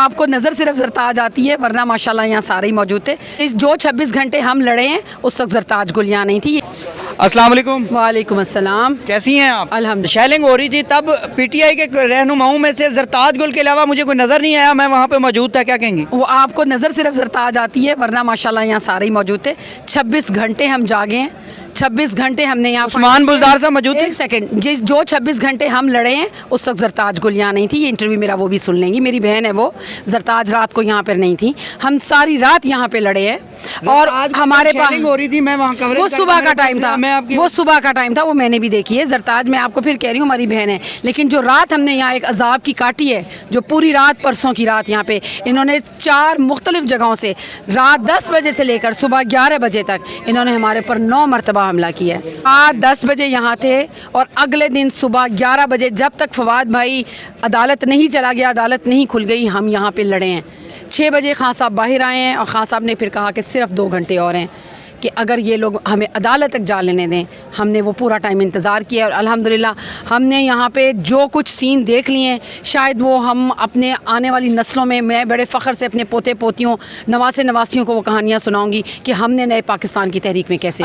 आपको नज़र सिर्फ ज़रताज आती है, वरना माशाल्लाह यहाँ सारे ही मौजूद थे। जो 26 घंटे हम लड़े हैं उस वक्त ज़रताज गुल यहाँ नहीं थी। अस्सलाम वालेकुम। वालेकुम अस्सलाम। कैसी हैं आप? अल्हम्दुलिल्लाह। शेलिंग हो रही थी तब पीटीआई के रहनुमाओं में से ज़रताज गुल के अलावा मुझे कोई नज़र नहीं आया, मैं वहाँ पे मौजूद था, क्या कहेंगी? वो आपको नज़र सिर्फ ज़रताज आती है, वरना माशाल्लाह यहाँ सारे ही मौजूद थे। 26 घंटे हम जागे हैं, 26 घंटे हमने यहाँ उस्मान बुलदार साहब मौजूद थे? एक सेकंड, जो 26 घंटे हम लड़े हैं उस वक्त ज़रताज गुल यहाँ नहीं थी। ये इंटरव्यू मेरा वो भी सुन लेंगी, मेरी बहन है वो। ज़रताज रात को यहाँ पर नहीं थी, हम सारी रात यहाँ पे लड़े हैं। और हमारे पास हो रही थी, मैं वहाँ कवरेज वो सुबह का टाइम था, मैं वो सुबह का टाइम था, वो मैंने भी देखी है। ज़रताज मैं आपको फिर कह रही हूँ हमारी बहन है, लेकिन जो रात हमने यहाँ एक अजाब की काटी है, जो पूरी रात परसों की रात यहाँ पे इन्होंने 4 मुख्तलिफ जगहों से रात 10 बजे से लेकर सुबह 11 बजे तक इन्होंने हमारे पर 9 मरतबा हमला किया है। आज 10 बजे यहाँ थे और अगले दिन सुबह 11 बजे जब तक फवाद भाई अदालत नहीं चला गया, अदालत नहीं खुल गई, हम यहाँ पे लड़े हैं। 6 बजे खान साहब बाहर आए हैं और खान साहब ने फिर कहा कि सिर्फ 2 घंटे और हैं कि अगर ये लोग हमें अदालत तक जा लेने दें। हमने वो पूरा टाइम इंतज़ार किया और अल्हम्दुलिल्लाह हमने यहाँ पे जो कुछ सीन देख लिए हैं, शायद वो हम अपने आने वाली नस्लों में, मैं बड़े फ़ख्र से अपने पोते पोतियों, नवासे नवासियों को वो कहानियाँ सुनाऊँगी कि हमने नए पाकिस्तान की तहरीक में कैसे